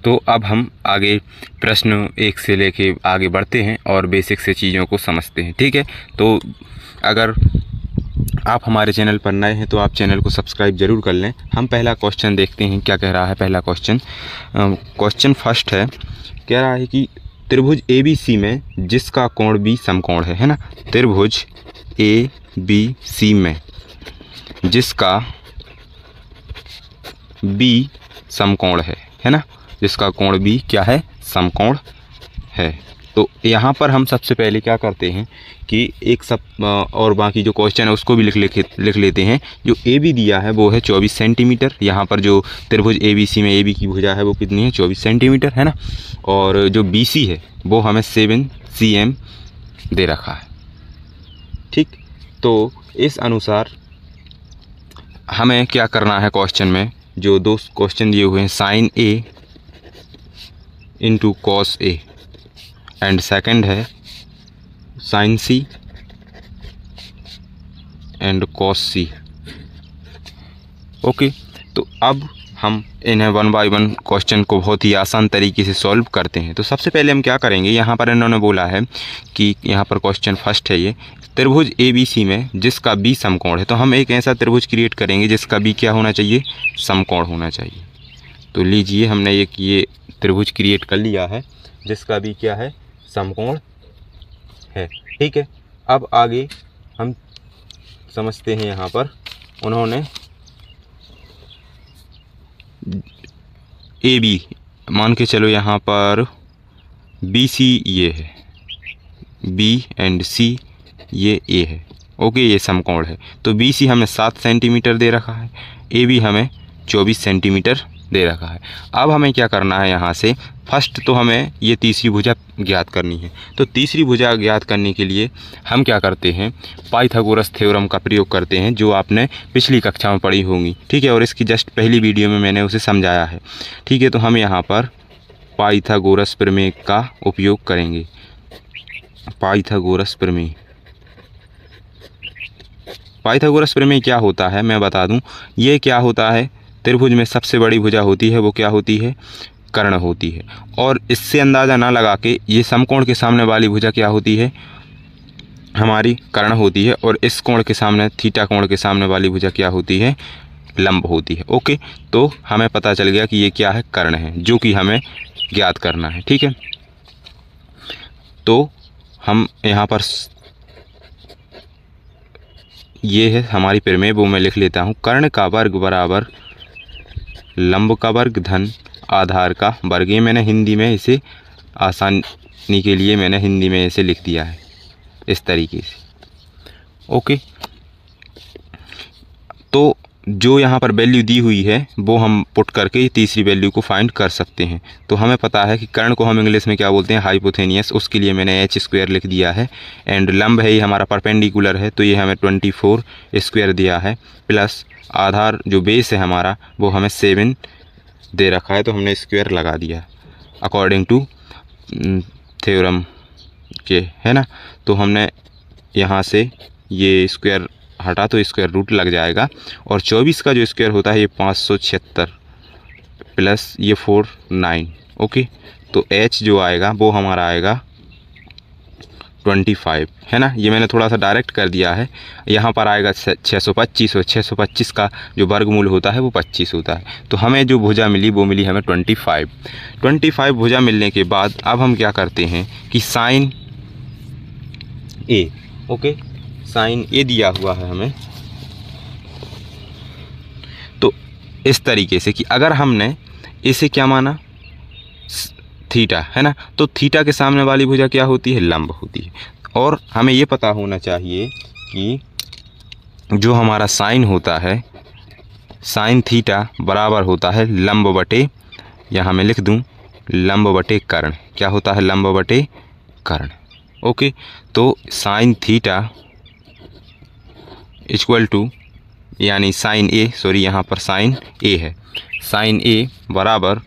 तो अब हम आगे प्रश्न 1 से लेके आगे बढ़ते हैं और बेसिक से चीज़ों को समझते हैं। ठीक है, तो अगर आप हमारे चैनल पर नए हैं तो आप चैनल को सब्सक्राइब ज़रूर कर लें। हम पहला क्वेश्चन देखते हैं क्या कह रहा है। पहला क्वेश्चन फर्स्ट है, कह रहा है कि त्रिभुज ABC में जिसका कोण B समकोण है ना। त्रिभुज ABC में जिसका B समकोण है ना, जिसका कोण B क्या है, समकोण है। तो यहाँ पर हम सबसे पहले क्या करते हैं कि एक सब और बाकी जो क्वेश्चन है उसको भी लिख लेते हैं। जो AB दिया है वो है 24 सेंटीमीटर। यहाँ पर जो त्रिभुज ABC में AB की भुजा है वो कितनी है, 24 सेंटीमीटर है ना। और जो BC है वो हमें 7 cm दे रखा है। ठीक, तो इस अनुसार हमें क्या करना है। क्वेश्चन में जो दो क्वेश्चन दिए हुए हैं, sin A into cos A and second है sin C and cos C। Okay, तो अब हम इन्हें 1 बाय 1 क्वेश्चन को बहुत ही आसान तरीके से सॉल्व करते हैं। तो सबसे पहले हम क्या करेंगे, यहाँ पर इन्होंने बोला है कि यहाँ पर क्वेश्चन फर्स्ट है ये, त्रिभुज ABC में जिसका B समकोण है। तो हम एक ऐसा त्रिभुज क्रिएट करेंगे जिसका B क्या होना चाहिए, समकोण होना चाहिए। तो लीजिए हमने ये त्रिभुज क्रिएट कर लिया है जिसका B क्या है, समकोण है। ठीक है, अब आगे हम समझते हैं। यहाँ पर उन्होंने AB मान के चलो, यहाँ पर BC ये है, B एंड C ये A है। ओके, ये समकोण है। तो BC हमें 7 सेंटीमीटर दे रखा है, AB हमें 24 सेंटीमीटर दे रखा है। अब हमें क्या करना है, यहाँ से फर्स्ट तो हमें ये तीसरी भुजा ज्ञात करनी है। तो तीसरी भुजा ज्ञात करने के लिए हम क्या करते हैं, पाइथागोरस थ्योरम का प्रयोग करते हैं, जो आपने पिछली कक्षा में पढ़ी होंगी। ठीक है, और इसकी जस्ट पहली वीडियो में मैंने उसे समझाया है। ठीक है, तो हम यहाँ पर पाइथागोरस प्रमेय का उपयोग करेंगे। पाइथागोरस प्रमेय, पाइथागोरस प्रमेय क्या होता है मैं बता दूं। ये क्या होता है, त्रिभुज में सबसे बड़ी भुजा होती है वो क्या होती है, कर्ण होती है। और इससे अंदाज़ा ना लगा के ये समकोण के सामने वाली भुजा क्या होती है, हमारी कर्ण होती है। और इस कोण के सामने, थीटा कोण के सामने वाली भुजा क्या होती है, लंब होती है। ओके, तो हमें पता चल गया कि ये क्या है, कर्ण है, जो कि हमें ज्ञात करना है। ठीक है, तो हम यहाँ पर ये है हमारी प्रमेय, वो मैं लिख लेता हूँ। कर्ण का वर्ग बराबर लंब का वर्ग धन आधार का वर्ग। ये मैंने हिंदी में इसे आसानी के लिए मैंने हिंदी में इसे लिख दिया है इस तरीके से। ओके, तो जो यहाँ पर वैल्यू दी हुई है वो हम पुट करके तीसरी वैल्यू को फाइंड कर सकते हैं। तो हमें पता है कि कर्ण को हम इंग्लिश में क्या बोलते हैं, हाइपोथेनियस। उसके लिए मैंने h² लिख दिया है। एंड लंब है ये हमारा परपेंडिकुलर है, तो ये हमें 24 स्क्वायर दिया है, प्लस आधार जो बेस है हमारा वो हमें 7 दे रखा है, तो हमने स्क्वायर लगा दिया अकॉर्डिंग टू थ्योरम के, है ना। तो हमने यहाँ से ये स्क्वायर हटा तो स्क्वायर रूट लग जाएगा। और 24 का जो स्क्वायर होता है ये 576 प्लस ये 49। ओके, तो h जो आएगा वो हमारा आएगा 25, है ना। ये मैंने थोड़ा सा डायरेक्ट कर दिया है। यहाँ पर आएगा 625, और 625 का जो वर्गमूल होता है वो 25 होता है। तो हमें जो भुजा मिली वो मिली हमें 25 भुजा मिलने के बाद अब हम क्या करते हैं कि sine A, okay, sine A दिया हुआ है हमें। तो इस तरीके से कि अगर हमने इसे क्या माना, थीटा, है ना, तो थीटा के सामने वाली भुजा क्या होती है, लंब होती है। और हमें ये पता होना चाहिए कि जो हमारा साइन होता है, साइन थीटा बराबर होता है लंब बटे, यहाँ मैं लिख दूँ लंब बटे कर्ण। क्या होता है, लंब बटे कर्ण। ओके, तो साइन थीटा इक्वल टू, यानी साइन A, सॉरी यहाँ पर साइन A है, साइन A बराबर,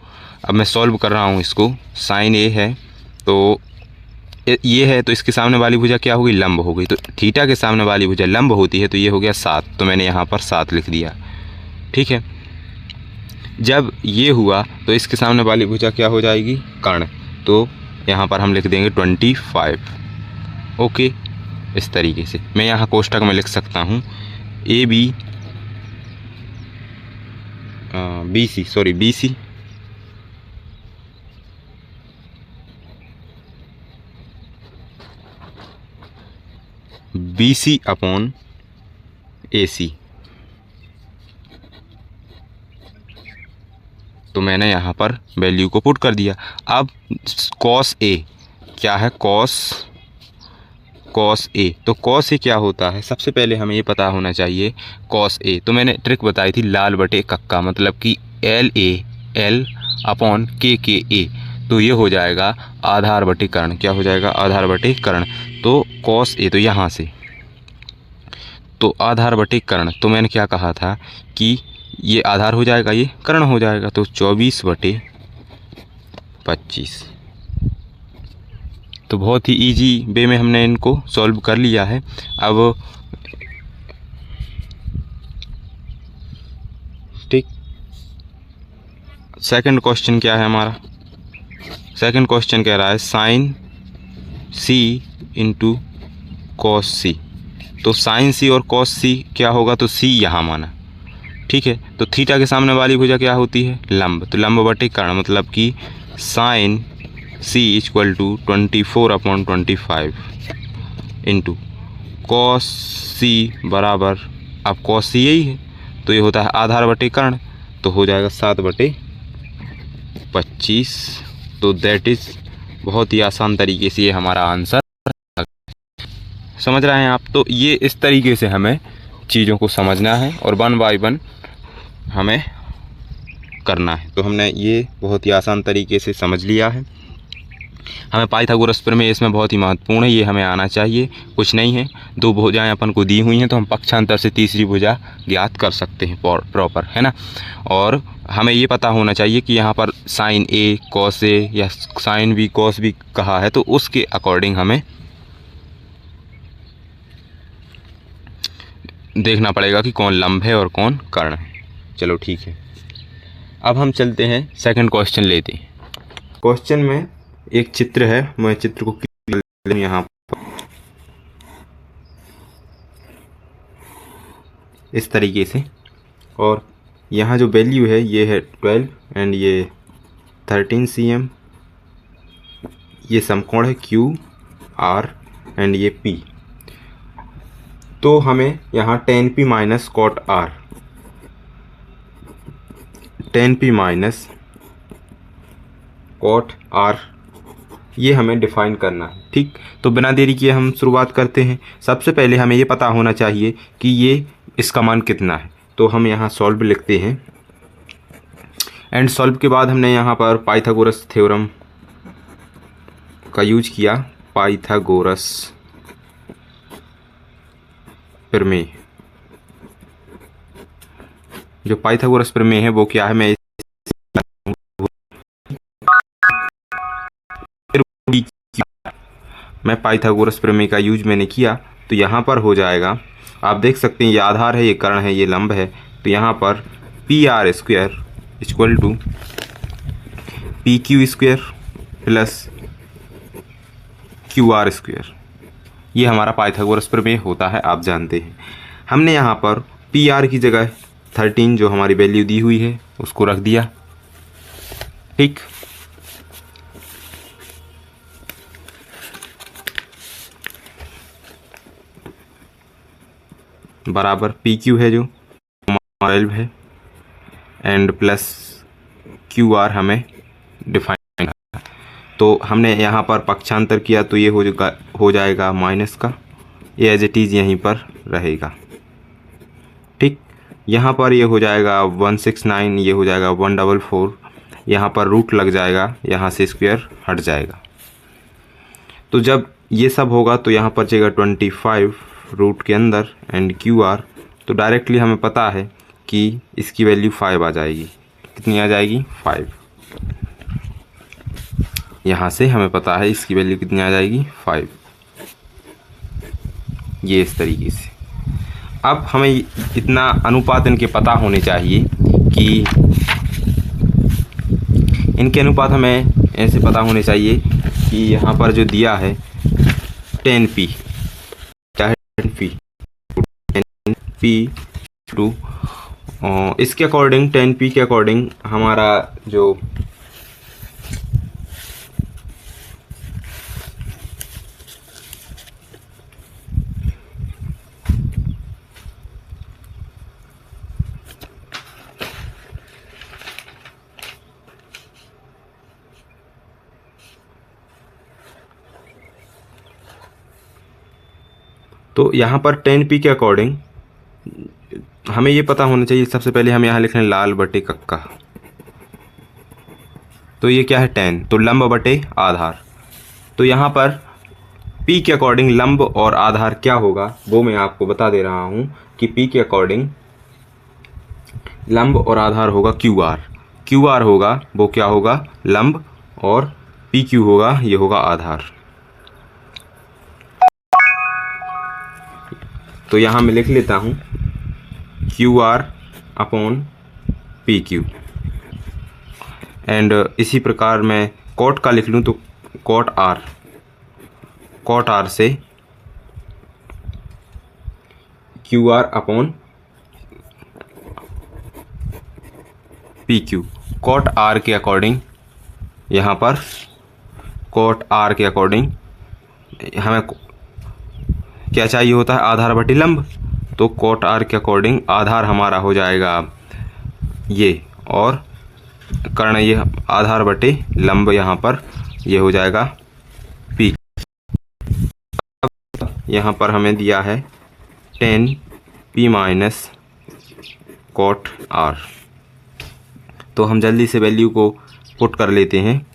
अब मैं सॉल्व कर रहा हूँ इसको, साइन A है तो ये है, तो इसके सामने वाली भुजा क्या होगी, लंब हो गई। तो थीटा के सामने वाली भुजा लंब होती है, तो ये हो गया 7, तो मैंने यहाँ पर 7 लिख दिया। ठीक है, जब ये हुआ तो इसके सामने वाली भुजा क्या हो जाएगी, कर्ण। तो यहाँ पर हम लिख देंगे 25। ओके, इस तरीके से मैं यहाँ कोष्टक में लिख सकता हूँ BC अपॉन AC। तो मैंने यहाँ पर वैल्यू को पुट कर दिया। अब cos A क्या है, cos A। तो cos A क्या होता है, सबसे पहले हमें ये पता होना चाहिए cos A। तो मैंने ट्रिक बताई थी लाल बटे कक्का, मतलब कि L अपॉन KA। तो ये हो जाएगा आधार बटे कर्ण। क्या हो जाएगा, आधार बटे कर्ण। तो cos A तो यहाँ से, तो आधार बटे कर्ण। तो मैंने क्या कहा था कि ये आधार हो जाएगा, ये कर्ण हो जाएगा। तो 24/25। तो बहुत ही इजी वे में हमने इनको सॉल्व कर लिया है। अब ठीक, सेकंड क्वेश्चन क्या है हमारा, सेकंड क्वेश्चन कह रहा है sine C into cos C। तो साइन C और कॉस C क्या होगा, तो C यहाँ माना, ठीक है। तो थीटा के सामने वाली भुजा क्या होती है, लंब। तो लंब बटे कर्ण, मतलब कि sine C equal to 24/25 into cos C बराबर, अब कॉस C यही है तो ये होता है आधार बटे कर्ण। तो हो जाएगा 7/25। तो दैट इज़ बहुत ही आसान तरीके से ये हमारा आंसर, समझ रहे हैं आप। तो ये इस तरीके से हमें चीज़ों को समझना है और 1 बाय 1 हमें करना है। तो हमने ये बहुत ही आसान तरीके से समझ लिया है। हमें पाइथागोरस प्रमेय इसमें बहुत ही महत्वपूर्ण है, ये हमें आना चाहिए। कुछ नहीं है, दो भुजाएं अपन को दी हुई हैं तो हम पक्षांतर से तीसरी भुजा ज्ञात कर सकते हैं प्रॉपर, है ना। और हमें ये पता होना चाहिए कि यहाँ पर साइन A कॉस A या साइन B कॉस B कहा है, तो उसके अकॉर्डिंग हमें देखना पड़ेगा कि कौन लंब है और कौन कर्ण है। चलो ठीक है, अब हम चलते हैं सेकंड क्वेश्चन लेते हैं। क्वेश्चन में एक चित्र है, मैं चित्र को यहाँ पर इस तरीके से, और यहाँ जो वैल्यू है ये है 12 एंड ये 13 cm। ये समकोण है QR एंड ये P। तो हमें यहाँ tan P minus cot R, tan P minus cot R ये हमें डिफाइन करना है, ठीक। तो बिना देरी किए हम शुरुआत करते हैं। सबसे पहले हमें ये पता होना चाहिए कि ये इसका मान कितना है। तो हम यहाँ सॉल्व लिखते हैं एंड सॉल्व के बाद हमने यहाँ पर पाइथागोरस थ्योरम का यूज किया। पाइथागोरस प्रमेय, जो पाइथागोरस प्रमेय है वो क्या है, मैं पाइथागोरस प्रमेय का यूज मैंने किया। तो यहाँ पर हो जाएगा, आप देख सकते हैं ये आधार है, ये कर्ण है, ये लंब है। तो यहाँ पर PR square equal to PQ square plus QR square, ये हमारा पाइथागोरस प्रमेय होता है, आप जानते हैं। हमने यहाँ पर PR की जगह 13 जो हमारी वैल्यू दी हुई है उसको रख दिया, ठीक। बराबर PQ है जो 12 है एंड प्लस QR हमें डिफाइन करना है। तो हमने यहाँ पर पक्षांतर किया तो ये हो जाएगा माइनस का, ये एज इट इज़ यहीं पर रहेगा, ठीक। यहाँ पर ये हो जाएगा 169, ये हो जाएगा 144, यहाँ पर रूट लग जाएगा, यहाँ से स्क्वायर हट जाएगा। तो जब ये सब होगा तो यहाँ पर जाएगा 25 रूट के अंदर एंड QR। तो डायरेक्टली हमें पता है कि इसकी वैल्यू 5 आ जाएगी। कितनी आ जाएगी, 5। यहाँ से हमें पता है इसकी वैल्यू कितनी आ जाएगी, 5। ये इस तरीके से। अब हमें इतना अनुपात इनके पता होने चाहिए कि इनके अनुपात हमें ऐसे पता होने चाहिए कि यहाँ पर जो दिया है 10p, क्या है 10p टू इसके अकॉर्डिंग 10p के अकॉर्डिंग हमारा जो तो यहाँ पर 10p के अकॉर्डिंग हमें ये पता होना चाहिए, सबसे पहले हम यहाँ लिख रहे हैं लाल बटे कक्का, तो ये क्या है 10, तो लंब बटे आधार। तो यहाँ पर p के अकॉर्डिंग लंब और आधार क्या होगा वो मैं आपको बता दे रहा हूँ कि p के अकॉर्डिंग लंब और आधार होगा QR होगा वो क्या होगा लंब, और PQ होगा ये होगा आधार। तो यहाँ मैं लिख लेता हूँ QR अपॉन PQ, एंड इसी प्रकार मैं कॉट का लिख लूँ तो कॉट R से QR upon PQ। Cot R के अकॉर्डिंग यहाँ पर कॉट R के अकॉर्डिंग हमें क्या चाहिए होता है आधार बटे लंब, तो कॉट R के अकॉर्डिंग आधार हमारा हो जाएगा ये, और कर्ण ये आधार बटे लंब यहाँ पर ये हो जाएगा P। यहाँ पर हमें दिया है 10p माइनस कॉट R, तो हम जल्दी से वैल्यू को पुट कर लेते हैं।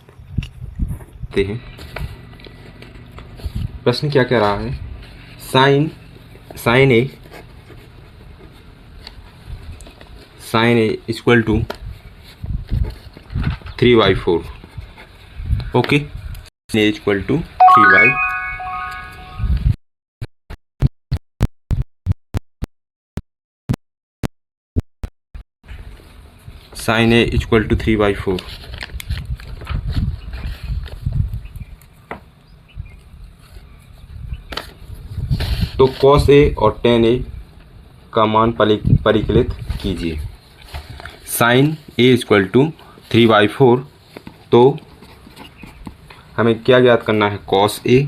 प्रश्न क्या कह रहा है, sine A equal to 3/4। Okay, A equal to 3/4 sine A equal to 3/4। तो कॉस ए और टेन ए का मान परिकलित कीजिए। साइन ए इक्वल टू 3/4, तो हमें क्या ज्ञात करना है, कॉस ए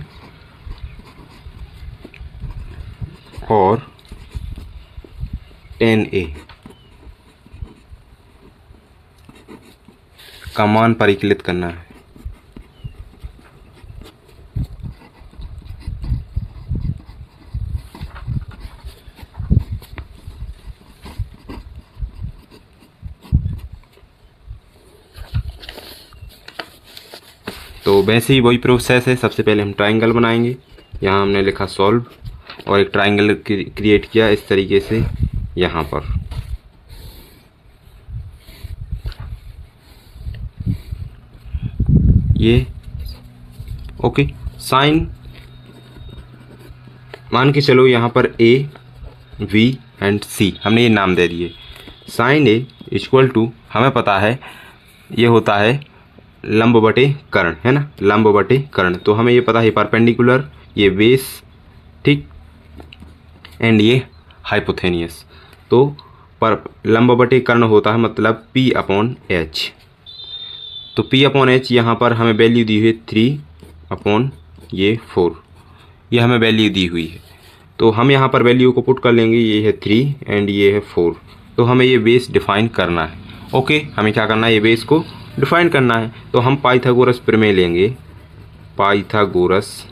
और टेन ए का मान परिकलित करना है। तो वैसे ही वही प्रोसेस है, सबसे पहले हम ट्राइंगल बनाएंगे। यहाँ हमने लिखा सॉल्व और एक ट्राइंगल क्रिएट किया इस तरीके से यहाँ पर। ये ओके, साइन मान के चलो यहाँ पर A, V एंड C हमने ये नाम दे दिए। साइन ए इक्वल टू हमें पता है ये होता है लंब बटे कर्ण, है ना, लंब बटे कर्ण। तो हमें ये पता है परपेंडिकुलर, ये बेस, ठीक, एंड ये हाइपोथेनियस। तो पर लंब बटे कर्ण होता है मतलब P अपॉन H। तो P अपॉन H यहाँ पर हमें वैल्यू दी हुई है 3/4, ये हमें वैल्यू दी हुई है। तो हम यहाँ पर वैल्यू को पुट कर लेंगे, ये है 3 एंड ये है 4। तो हमें ये बेस डिफाइन करना है। ओके, हमें क्या करना है, ये बेस को डिफाइन करना है। तो हम पाइथागोरस प्रमेय लेंगे, पाइथागोरस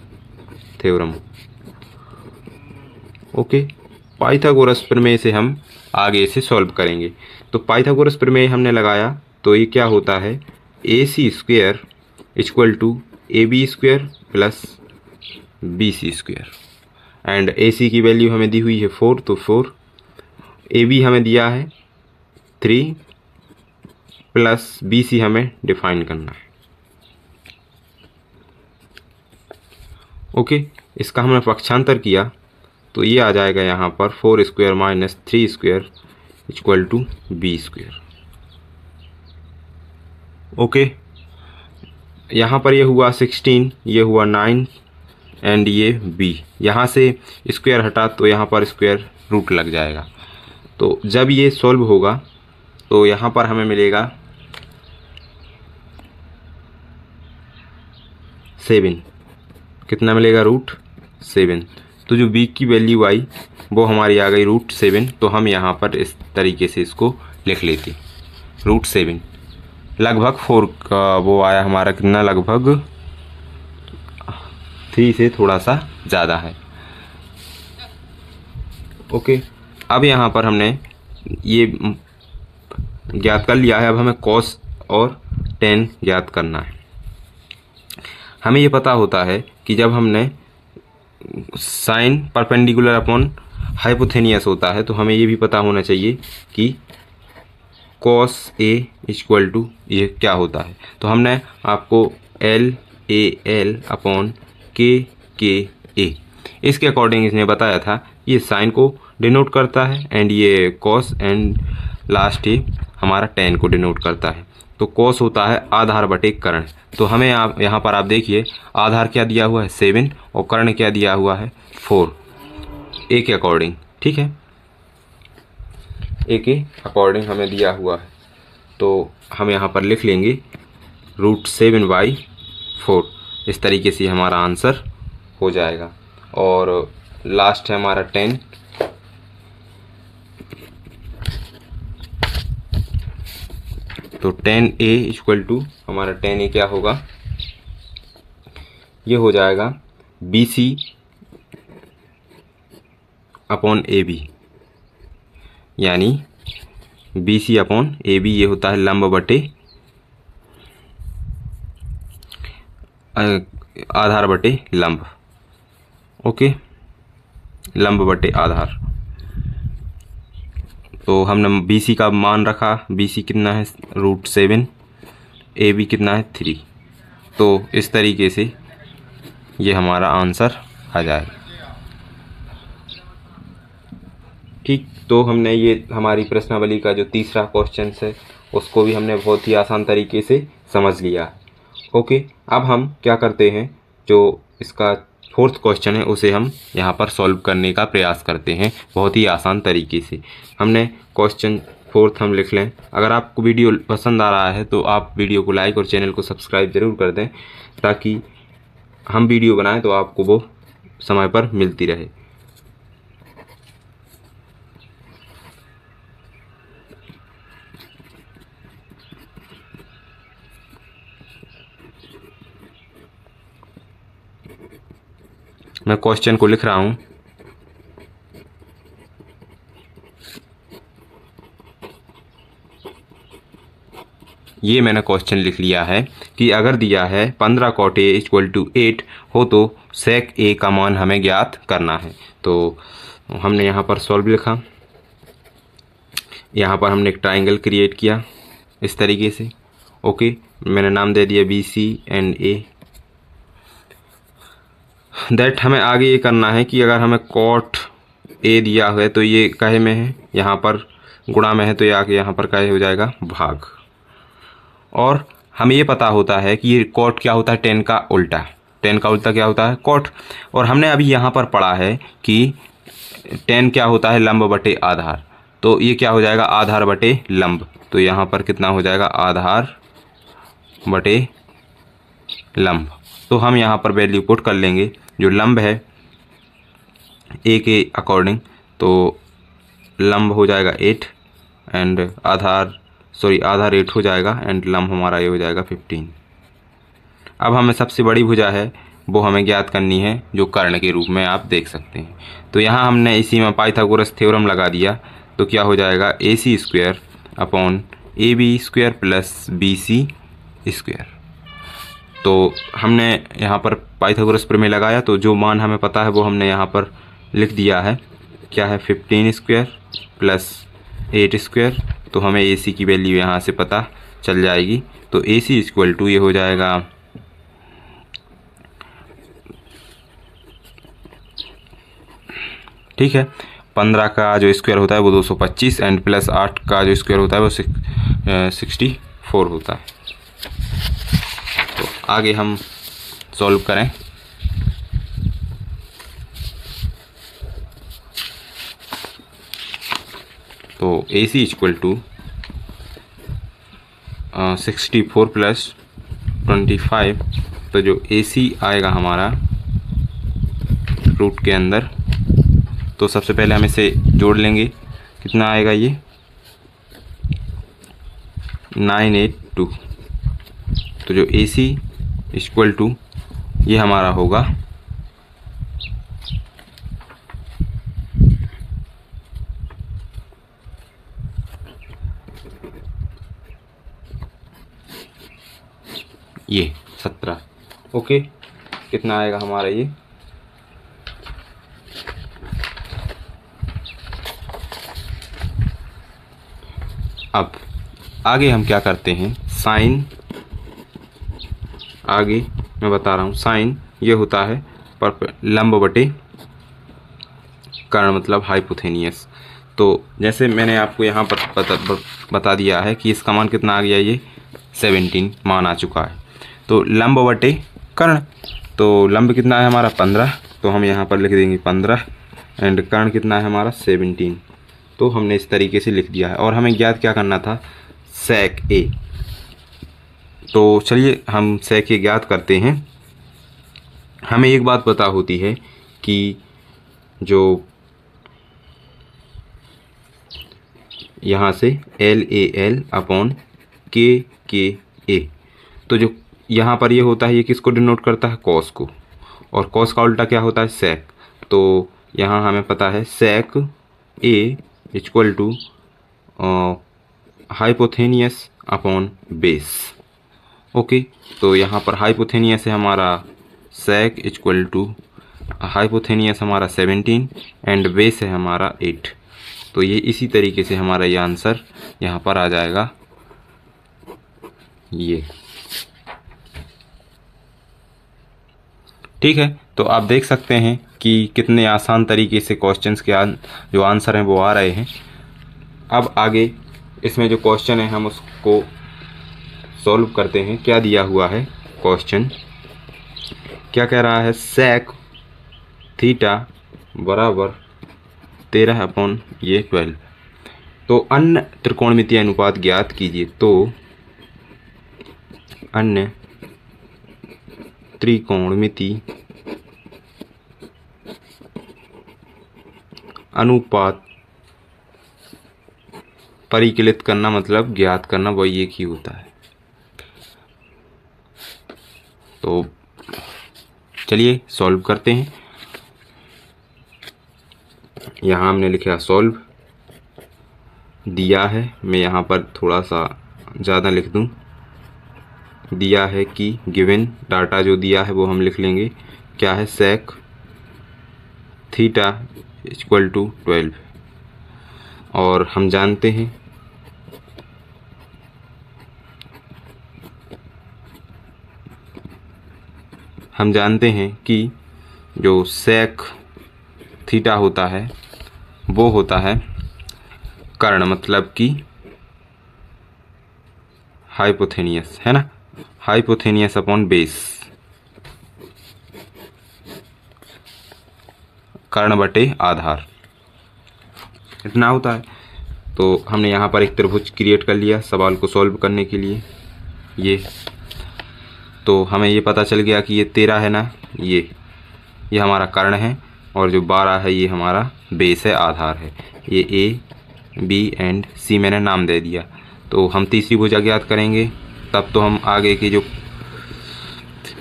थ्योरम। ओके, पाइथागोरस प्रमेय से हम आगे इसे सॉल्व करेंगे। तो पाइथागोरस प्रमेय हमने लगाया तो ये क्या होता है, AC² equal to AB² plus BC²। And AC की वैल्यू हमें दी हुई है 4, तो 4, AB हमें दिया है 3 प्लस BC हमें डिफाइन करना है। ओके, इसका हमने पक्षांतर किया तो ये आ जाएगा यहाँ पर 4² minus 3² equal to B²। Okay, यहाँ पर ये हुआ 16, ये हुआ 9 एंड ये b। यहाँ से स्क्वायर हटा तो यहाँ पर स्क्वायर रूट लग जाएगा। तो जब ये सॉल्व होगा तो यहाँ पर हमें मिलेगा 7। कितना मिलेगा? √7। तो जो b की वैल्यू आई वो हमारी आ गई √7। तो हम यहाँ पर इस तरीके से इसको लिख लेते, √7 लगभग 4 का वो आया हमारा, कितना? लगभग 3 से थोड़ा सा ज़्यादा है। ओके, अब यहाँ पर हमने ये ज्ञात कर लिया है। अब हमें कॉस और टेन ज्ञात करना है। हमें ये पता होता है कि जब हमने साइन परपेंडिकुलर अपॉन हाइपोथेनियस होता है तो हमें ये भी पता होना चाहिए कि कॉस ए इक्वल टू ये क्या होता है। तो हमने आपको LAL अपॉन KA इसके अकॉर्डिंग इसने बताया था। ये साइन को डिनोट करता है एंड ये कॉस एंड लास्ट ये हमारा टेन को डिनोट करता है। तो कॉस होता है आधार बटे कर्ण। तो हमें आप यहाँ पर आप देखिए आधार क्या दिया हुआ है 7 और कर्ण क्या दिया हुआ है 4 ए के अकॉर्डिंग। ठीक है, ए के अकॉर्डिंग हमें दिया हुआ है। तो हम यहाँ पर लिख लेंगे √7/4। इस तरीके से हमारा आंसर हो जाएगा। और लास्ट है हमारा 10। तो 10A इक्वल टू हमारा 10A क्या होगा? ये हो जाएगा BC अपॉन AB, यानी BC अपॉन AB ये होता है लंब बटे आधार बटे लंब। ओके, लंब बटे आधार। तो हमने BC का मान रखा, BC कितना है √7, AB कितना है 3। तो इस तरीके से ये हमारा आंसर आ जाएगा। ठीक, तो हमने ये हमारी प्रश्नावली का जो तीसरा क्वेश्चन है उसको भी हमने बहुत ही आसान तरीके से समझ लिया। ओके, अब हम क्या करते हैं, जो इसका 4th क्वेश्चन है उसे हम यहाँ पर सॉल्व करने का प्रयास करते हैं बहुत ही आसान तरीके से। हमने क्वेश्चन 4th हम लिख लें। अगर आपको वीडियो पसंद आ रहा है तो आप वीडियो को लाइक और चैनल को सब्सक्राइब ज़रूर कर दें, ताकि हम वीडियो बनाएं तो आपको वो समय पर मिलती रहे। मैं क्वेश्चन को लिख रहा हूँ। ये मैंने क्वेश्चन लिख लिया है कि अगर दिया है 15 cot A इक्वल टू 8 हो तो sec A का मान हमें ज्ञात करना है। तो हमने यहाँ पर सॉल्व लिखा, यहाँ पर हमने एक ट्राइंगल क्रिएट किया इस तरीके से। ओके, मैंने नाम दे दिया BC एंड A। दैट हमें आगे ये करना है कि अगर हमें cot A दिया हुआ है तो ये कहे में है, यहाँ पर गुणा में है, तो ये आगे यहाँ पर कहे हो जाएगा भाग। और हमें ये पता होता है कि ये cot क्या होता है 10 का उल्टा। 10 का उल्टा क्या होता है? cot। और हमने अभी यहाँ पर पढ़ा है कि 10 क्या होता है? लंब बटे आधार। तो ये क्या हो जाएगा? आधार बटे लंब। तो यहाँ पर कितना हो जाएगा? आधार बटे लंब। तो हम यहाँ पर वैल्यू पुट कर लेंगे। जो लंब है A के अकॉर्डिंग, तो लंब हो जाएगा 8 एंड आधार 8 हो जाएगा एंड लंब हमारा ये हो जाएगा 15। अब हमें सबसे बड़ी भुजा है वो हमें ज्ञात करनी है, जो कर्ण के रूप में आप देख सकते हैं। तो यहाँ हमने इसी में पाइथागोरस थ्योरम लगा दिया। तो क्या हो जाएगा? AC² upon AB² plus BC²। तो हमने यहाँ पर पाइथागोरस प्रमेय लगाया, तो जो मान हमें पता है वो हमने यहाँ पर लिख दिया है। क्या है? 15² प्लस 8²। तो हमें AC की वैल्यू यहाँ से पता चल जाएगी। तो AC इक्वल टू ये हो जाएगा ठीक है, 15 का जो स्क्वायर होता है वो 225 एंड प्लस 8 का जो स्क्वायर होता है वो 64 होता है। तो आगे हम सॉल्व करें। तो AC इक्वल टू 64 प्लस 25, तो जो AC आएगा हमारा रूट के अंदर, तो सबसे पहले हम इसे जोड़ लेंगे। कितना आएगा ये 982। तो जो AC इक्वल टू ये हमारा होगा ये 17। ओके, कितना आएगा हमारा ये अब आगे हम क्या करते हैं, साइन, आगे मैं बता रहा हूँ, साइन ये होता है लंब बटे कर्ण मतलब हाइपोथेनियस। तो जैसे मैंने आपको यहाँ पर बता दिया है कि इसका मान कितना आ गया, ये 17 मान आ चुका है। तो लंब बटे कर्ण, तो लंब कितना है हमारा 15, तो हम यहाँ पर लिख देंगे 15 एंड कर्ण कितना है हमारा 17। तो हमने इस तरीके से लिख दिया है और हमें ज्ञात क्या करना था, सेक ए। तो चलिए हम सेक ए ज्ञात करते हैं। हमें एक बात पता होती है कि जो यहाँ से LAL अपॉन KKA, तो जो यहाँ पर ये होता है ये किसको डिनोट करता है, कॉस को, और कॉस का उल्टा क्या होता है, सेक। तो यहाँ हमें पता है sec A equal to hypotenuse upon base. Okay, तो यहाँ पर हाइपोथेनियस है हमारा सेक इक्वल टू हाइपोथेनियस हमारा 17 एंड बेस है हमारा 8। तो ये इसी तरीके से हमारा ये आंसर यहाँ पर आ जाएगा ये। ठीक है, तो आप देख सकते हैं कि कितने आसान तरीके से क्वेश्चंस के जो आंसर हैं वो आ रहे हैं। अब आगे इसमें जो क्वेश्चन है हम उसको सॉल्व करते हैं। क्या दिया हुआ है क्वेश्चन, क्या कह रहा है, सेक थीटा बराबर 13 अपॉन ये 12। तो अन्य त्रिकोणमितीय अनुपात ज्ञात कीजिए। तो अन्य त्रिकोणमितीय अनुपात परिकलित करना मतलब ज्ञात करना, वही एक ही होता है। तो चलिए सॉल्व करते हैं। यहाँ हमने लिखा सॉल्व, दिया है, मैं यहाँ पर थोड़ा सा ज़्यादा लिख दूँ, दिया है कि गिवन डाटा जो दिया है वो हम लिख लेंगे। क्या है, सेक थीटा इक्वल टू 12, और हम जानते हैं कि जो सेक थीटा होता है वो होता है कर्ण मतलब कि हाइपोथेनियस, है ना, हाइपोथेनियस अपॉन बेस, कर्ण बटे आधार, इतना होता है। तो हमने यहाँ पर एक त्रिभुज क्रिएट कर लिया सवाल को सॉल्व करने के लिए। ये तो हमें ये पता चल गया कि ये 13 है ना, ये हमारा कर्ण है, और जो 12 है ये हमारा बेस है, आधार है। ये A, B एंड C मैंने नाम दे दिया। तो हम तीसरी भुजा ज्ञात करेंगे, तब तो हम आगे के जो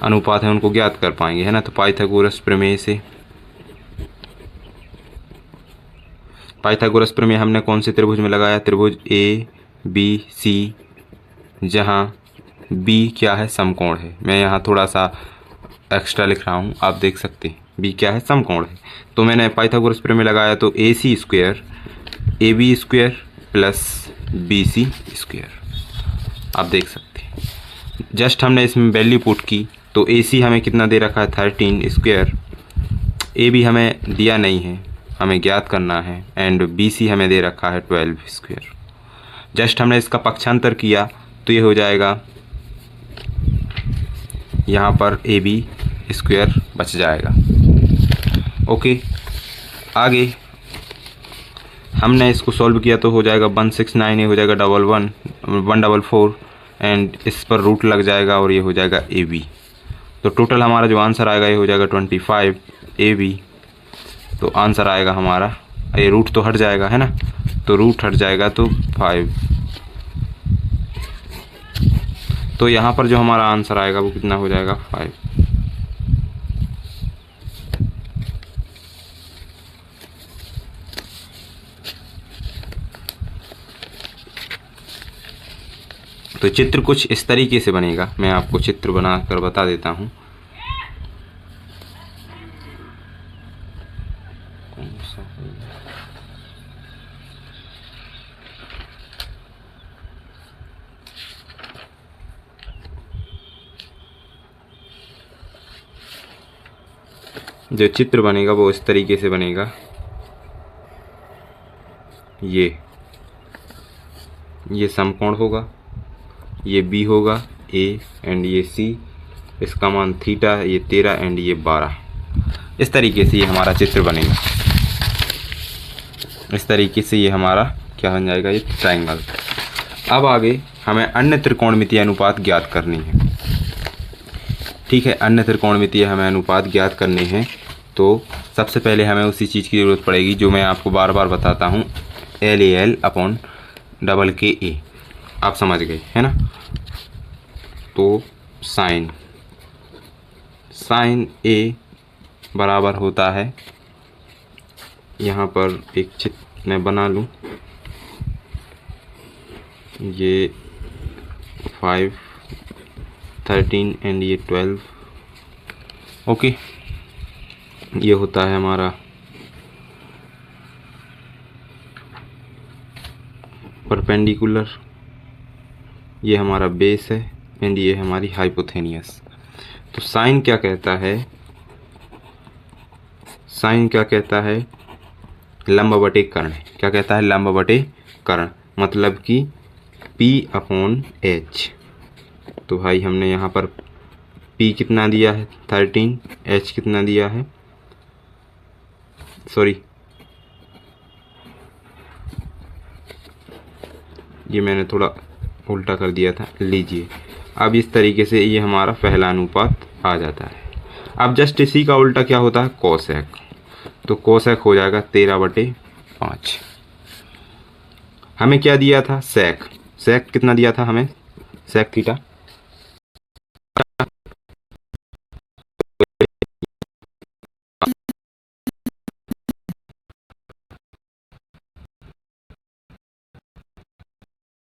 अनुपात हैं उनको ज्ञात कर पाएंगे, है ना। तो पाइथागोरस प्रमेय से, पाइथागोरस प्रमेय हमने कौन से त्रिभुज में लगाया, त्रिभुज ABC, जहाँ B क्या है, समकोण है। मैं यहाँ थोड़ा सा एक्स्ट्रा लिख रहा हूँ, आप देख सकते हैं B क्या है, समकोण है। तो मैंने पाइथागोरस प्रमेय लगाया, तो AC square AB square plus BC square, आप देख सकते हैं। जस्ट हमने इसमें वैल्यू पुट की, तो AC हमें कितना दे रखा है, 13 स्क्वायर, AB हमें दिया नहीं है, हमें ज्ञात करना है, एंड BC हमें दे रखा है 12 स्क्वायर। जस्ट हमने इसका पक्षांतर किया तो ये हो जाएगा यहाँ पर ए बी स्क्वायर बच जाएगा। ओके, आगे हमने इसको सॉल्व किया तो हो जाएगा 169, ये हो जाएगा 144 एंड इस पर रूट लग जाएगा और ये हो जाएगा ए बी। तो टोटल हमारा जो आंसर आएगा ये हो जाएगा 25 ए बी। तो आंसर आएगा हमारा, ये रूट तो हट जाएगा है ना, तो रूट हट जाएगा तो 5। तो यहाँ पर जो हमारा आंसर आएगा वो कितना हो जाएगा 5। तो चित्र कुछ इस तरीके से बनेगा, मैं आपको चित्र बनाकर बता देता हूँ। जो चित्र बनेगा वो इस तरीके से बनेगा। ये समकोण होगा, ये बी होगा ए एंड ये सी, इसका मान थीटा, ये 13 एंड ये 12। इस तरीके से ये हमारा चित्र बनेगा। इस तरीके से ये हमारा क्या बन जाएगा, ये ट्रायंगल। अब आगे हमें अन्य त्रिकोणमितीय अनुपात ज्ञात करनी है। ठीक है, अन्य त्रिकोणमितीय हमें अनुपात ज्ञात करने हैं। तो सबसे पहले हमें उसी चीज़ की ज़रूरत पड़ेगी जो मैं आपको बार बार बताता हूँ, LAL/AA। आप समझ गए है ना। तो साइन A बराबर होता है, यहाँ पर एक चित्र मैं बना लूँ, ये 5, 13 एंड ये 12। ओके, ये होता है हमारा परपेंडिकुलर, ये हमारा बेस है एंड ये हमारी हाइपोथेनियस। तो साइन क्या कहता है, साइन क्या कहता है, लंब बटे कर्ण। क्या कहता है, लंब बटे कर्ण, मतलब कि P/H। तो भाई हमने यहाँ पर P कितना दिया है 13, H कितना दिया है, सॉरी ये मैंने थोड़ा उल्टा कर दिया था, लीजिए। अब इस तरीके से ये हमारा पहला अनुपात आ जाता है। अब जस्ट इसी का उल्टा क्या होता है, कोसेक। तो कोसेक हो जाएगा 13/5। हमें क्या दिया था, सेक। सेक कितना दिया था हमें, सेक थीटा